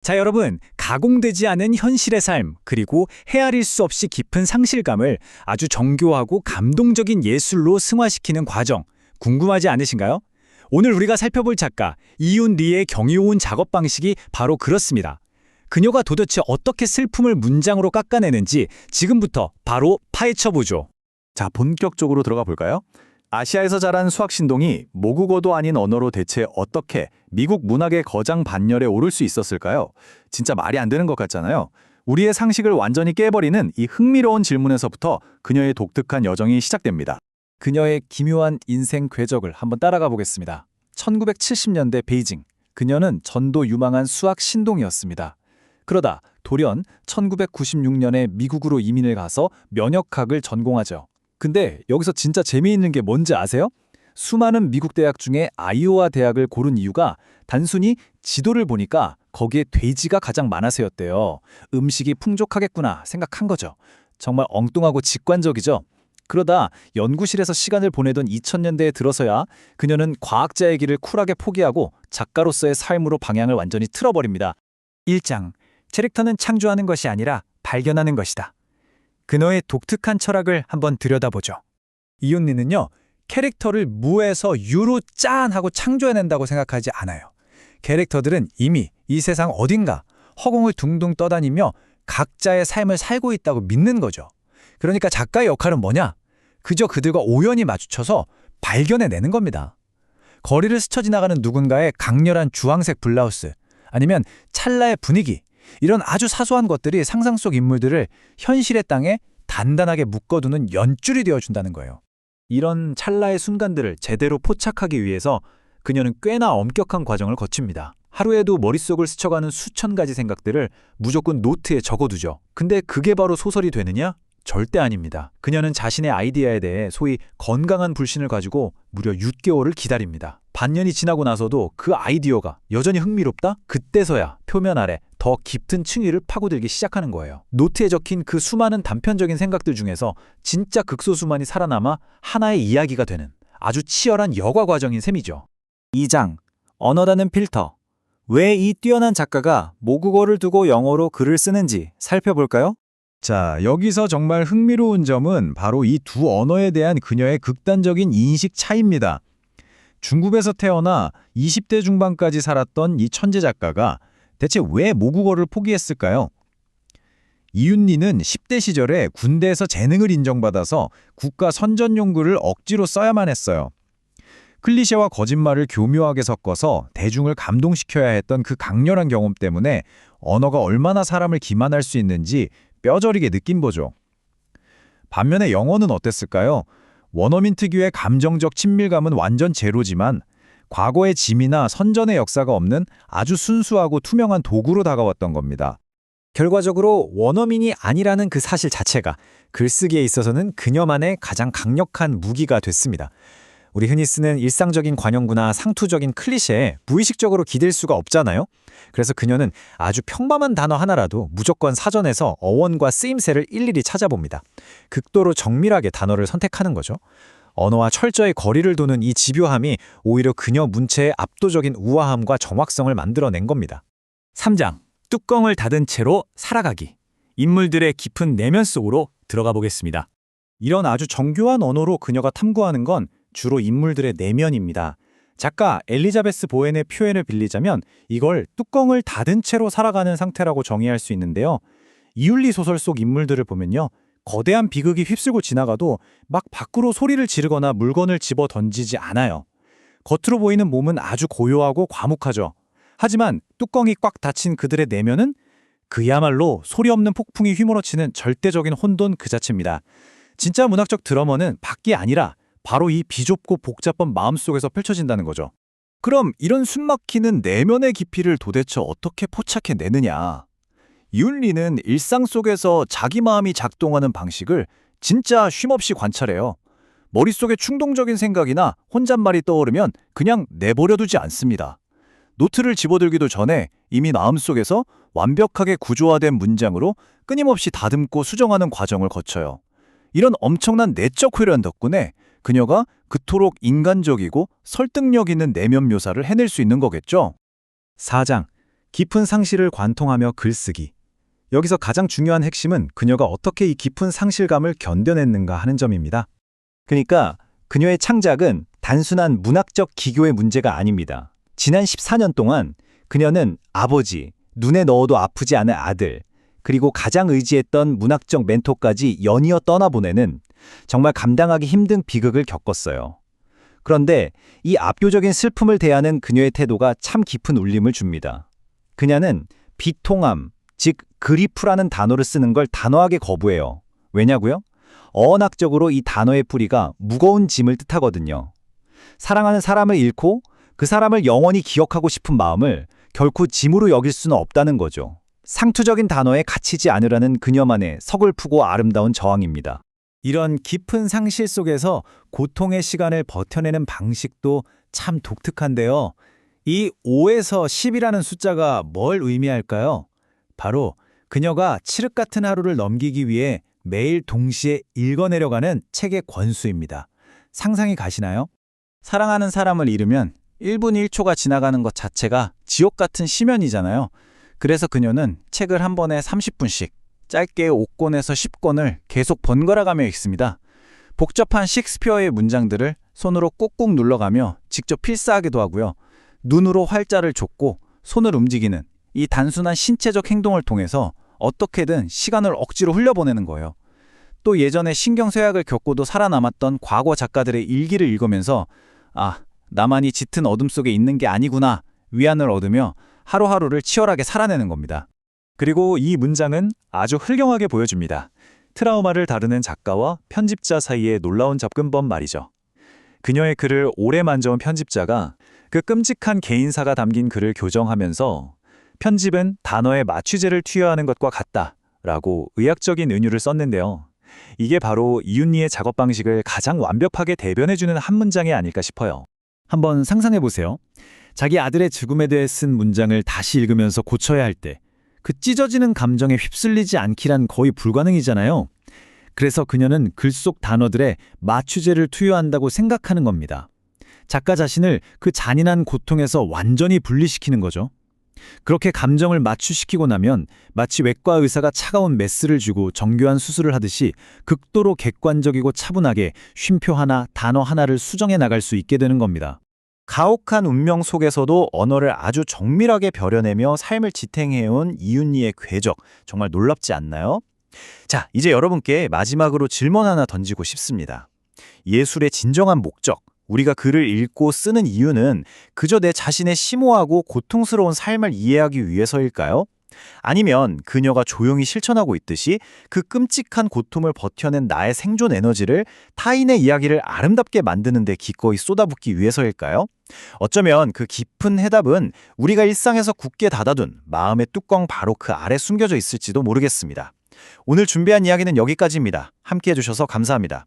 자, 여러분, 가공되지 않은 현실의 삶, 그리고 헤아릴 수 없이 깊은 상실감을 아주 정교하고 감동적인 예술로 승화시키는 과정, 궁금하지 않으신가요? 오늘 우리가 살펴볼 작가 이윤 리의 경이로운 작업 방식이 바로 그렇습니다. 그녀가 도대체 어떻게 슬픔을 문장으로 깎아내는지 지금부터 바로 파헤쳐보죠. 자, 본격적으로 들어가 볼까요? 아시아에서 자란 수학 신동이 모국어도 아닌 언어로 대체 어떻게 미국 문학의 거장 반열에 오를 수 있었을까요? 진짜 말이 안 되는 것 같잖아요. 우리의 상식을 완전히 깨버리는 이 흥미로운 질문에서부터 그녀의 독특한 여정이 시작됩니다. 그녀의 기묘한 인생 궤적을 한번 따라가 보겠습니다. 1970년대 베이징. 그녀는 전도 유망한 수학 신동이었습니다. 그러다 돌연 1996년에 미국으로 이민을 가서 면역학을 전공하죠. 근데 여기서 진짜 재미있는 게 뭔지 아세요? 수많은 미국 대학 중에 아이오와 대학을 고른 이유가 단순히 지도를 보니까 거기에 돼지가 가장 많아서였대요. 음식이 풍족하겠구나 생각한 거죠. 정말 엉뚱하고 직관적이죠. 그러다 연구실에서 시간을 보내던 2000년대에 들어서야 그녀는 과학자의 길을 쿨하게 포기하고 작가로서의 삶으로 방향을 완전히 틀어버립니다. 1장. 캐릭터는 창조하는 것이 아니라 발견하는 것이다. 그녀의 독특한 철학을 한번 들여다보죠. 이윤 리는요, 캐릭터를 무에서 유로 짠 하고 창조해낸다고 생각하지 않아요. 캐릭터들은 이미 이 세상 어딘가 허공을 둥둥 떠다니며 각자의 삶을 살고 있다고 믿는 거죠. 그러니까 작가의 역할은 뭐냐? 그저 그들과 우연히 마주쳐서 발견해내는 겁니다. 거리를 스쳐 지나가는 누군가의 강렬한 주황색 블라우스, 아니면 찰나의 분위기, 이런 아주 사소한 것들이 상상 속 인물들을 현실의 땅에 단단하게 묶어두는 연줄이 되어준다는 거예요. 이런 찰나의 순간들을 제대로 포착하기 위해서 그녀는 꽤나 엄격한 과정을 거칩니다. 하루에도 머릿속을 스쳐가는 수천 가지 생각들을 무조건 노트에 적어두죠. 근데 그게 바로 소설이 되느냐? 절대 아닙니다. 그녀는 자신의 아이디어에 대해 소위 건강한 불신을 가지고 무려 6개월을 기다립니다. 반년이 지나고 나서도 그 아이디어가 여전히 흥미롭다? 그때서야 표면 아래 더 깊은 층위를 파고들기 시작하는 거예요. 노트에 적힌 그 수많은 단편적인 생각들 중에서 진짜 극소수만이 살아남아 하나의 이야기가 되는 아주 치열한 여과 과정인 셈이죠. 2장. 언어라는 필터. 왜 이 뛰어난 작가가 모국어를 두고 영어로 글을 쓰는지 살펴볼까요? 자, 여기서 정말 흥미로운 점은 바로 이 두 언어에 대한 그녀의 극단적인 인식 차이입니다. 중국에서 태어나 20대 중반까지 살았던 이 천재 작가가 대체 왜 모국어를 포기했을까요? 이윤 리는 10대 시절에 군대에서 재능을 인정받아서 국가 선전용글을 억지로 써야만 했어요. 클리셰와 거짓말을 교묘하게 섞어서 대중을 감동시켜야 했던 그 강렬한 경험 때문에 언어가 얼마나 사람을 기만할 수 있는지 뼈저리게 느낀 거죠. 반면에 영어는 어땠을까요? 원어민 특유의 감정적 친밀감은 완전 제로지만 과거의 짐이나 선전의 역사가 없는 아주 순수하고 투명한 도구로 다가왔던 겁니다. 결과적으로 원어민이 아니라는 그 사실 자체가 글쓰기에 있어서는 그녀만의 가장 강력한 무기가 됐습니다. 우리 흔히 쓰는 일상적인 관용구나 상투적인 클리셰에 무의식적으로 기댈 수가 없잖아요. 그래서 그녀는 아주 평범한 단어 하나라도 무조건 사전에서 어원과 쓰임새를 일일이 찾아봅니다. 극도로 정밀하게 단어를 선택하는 거죠. 언어와 철저히 거리를 두는 이 집요함이 오히려 그녀 문체의 압도적인 우아함과 정확성을 만들어낸 겁니다. 3장. 뚜껑을 닫은 채로 살아가기. 인물들의 깊은 내면 속으로 들어가 보겠습니다. 이런 아주 정교한 언어로 그녀가 탐구하는 건 주로 인물들의 내면입니다. 작가 엘리자베스 보엔의 표현을 빌리자면 이걸 뚜껑을 닫은 채로 살아가는 상태라고 정의할 수 있는데요. 이윤 리 소설 속 인물들을 보면요, 거대한 비극이 휩쓸고 지나가도 막 밖으로 소리를 지르거나 물건을 집어 던지지 않아요. 겉으로 보이는 몸은 아주 고요하고 과묵하죠. 하지만 뚜껑이 꽉 닫힌 그들의 내면은 그야말로 소리 없는 폭풍이 휘몰아치는 절대적인 혼돈 그 자체입니다. 진짜 문학적 드라마는 밖이 아니라 바로 이 비좁고 복잡한 마음속에서 펼쳐진다는 거죠. 그럼 이런 숨막히는 내면의 깊이를 도대체 어떻게 포착해내느냐? 이윤 리는 일상 속에서 자기 마음이 작동하는 방식을 진짜 쉼없이 관찰해요. 머릿속에 충동적인 생각이나 혼잣말이 떠오르면 그냥 내버려두지 않습니다. 노트를 집어들기도 전에 이미 마음속에서 완벽하게 구조화된 문장으로 끊임없이 다듬고 수정하는 과정을 거쳐요. 이런 엄청난 내적 훈련 덕분에 그녀가 그토록 인간적이고 설득력 있는 내면 묘사를 해낼 수 있는 거겠죠. 4장. 깊은 상실을 관통하며 글쓰기. 여기서 가장 중요한 핵심은 그녀가 어떻게 이 깊은 상실감을 견뎌냈는가 하는 점입니다. 그러니까 그녀의 창작은 단순한 문학적 기교의 문제가 아닙니다. 지난 14년 동안 그녀는 아버지, 눈에 넣어도 아프지 않은 아들, 그리고 가장 의지했던 문학적 멘토까지 연이어 떠나보내는 정말 감당하기 힘든 비극을 겪었어요. 그런데 이 압도적인 슬픔을 대하는 그녀의 태도가 참 깊은 울림을 줍니다. 그녀는 비통함, 즉 그리프라는 단어를 쓰는 걸 단호하게 거부해요. 왜냐고요? 어학적으로 이 단어의 뿌리가 무거운 짐을 뜻하거든요. 사랑하는 사람을 잃고 그 사람을 영원히 기억하고 싶은 마음을 결코 짐으로 여길 수는 없다는 거죠. 상투적인 단어에 갇히지 않으라는 그녀만의 서글프고 아름다운 저항입니다. 이런 깊은 상실 속에서 고통의 시간을 버텨내는 방식도 참 독특한데요. 이 5에서 10이라는 숫자가 뭘 의미할까요? 바로 그녀가 칠흑 같은 하루를 넘기기 위해 매일 동시에 읽어내려가는 책의 권수입니다. 상상이 가시나요? 사랑하는 사람을 잃으면 1분 1초가 지나가는 것 자체가 지옥 같은 심연이잖아요. 그래서 그녀는 책을 한 번에 30분씩 짧게 5권에서 10권을 계속 번갈아가며 읽습니다. 복잡한 셰익스피어의 문장들을 손으로 꾹꾹 눌러가며 직접 필사하기도 하고요. 눈으로 활자를 줬고 손을 움직이는 이 단순한 신체적 행동을 통해서 어떻게든 시간을 억지로 흘려보내는 거예요. 또 예전에 신경쇠약을 겪고도 살아남았던 과거 작가들의 일기를 읽으면서 아, 나만이 짙은 어둠 속에 있는 게 아니구나 위안을 얻으며 하루하루를 치열하게 살아내는 겁니다. 그리고 이 문장은 아주 훌륭하게 보여줍니다. 트라우마를 다루는 작가와 편집자 사이의 놀라운 접근법 말이죠. 그녀의 글을 오래 만져온 편집자가 그 끔찍한 개인사가 담긴 글을 교정하면서 편집은 단어의 마취제를 투여하는 것과 같다라고 의학적인 은유를 썼는데요. 이게 바로 이윤리의 작업 방식을 가장 완벽하게 대변해주는 한 문장이 아닐까 싶어요. 한번 상상해 보세요. 자기 아들의 죽음에 대해 쓴 문장을 다시 읽으면서 고쳐야 할 때 그 찢어지는 감정에 휩쓸리지 않기란 거의 불가능이잖아요. 그래서 그녀는 글 속 단어들에 마취제를 투여한다고 생각하는 겁니다. 작가 자신을 그 잔인한 고통에서 완전히 분리시키는 거죠. 그렇게 감정을 마취시키고 나면 마치 외과 의사가 차가운 메스를 주고 정교한 수술을 하듯이 극도로 객관적이고 차분하게 쉼표 하나, 단어 하나를 수정해 나갈 수 있게 되는 겁니다. 가혹한 운명 속에서도 언어를 아주 정밀하게 벼려내며 삶을 지탱해온 이윤리의 궤적, 정말 놀랍지 않나요? 자, 이제 여러분께 마지막으로 질문 하나 던지고 싶습니다. 예술의 진정한 목적, 우리가 글을 읽고 쓰는 이유는 그저 내 자신의 심오하고 고통스러운 삶을 이해하기 위해서일까요? 아니면 그녀가 조용히 실천하고 있듯이 그 끔찍한 고통을 버텨낸 나의 생존 에너지를 타인의 이야기를 아름답게 만드는 데 기꺼이 쏟아붓기 위해서일까요? 어쩌면 그 깊은 해답은 우리가 일상에서 굳게 닫아둔 마음의 뚜껑 바로 그 아래 숨겨져 있을지도 모르겠습니다. 오늘 준비한 이야기는 여기까지입니다. 함께해 주셔서 감사합니다.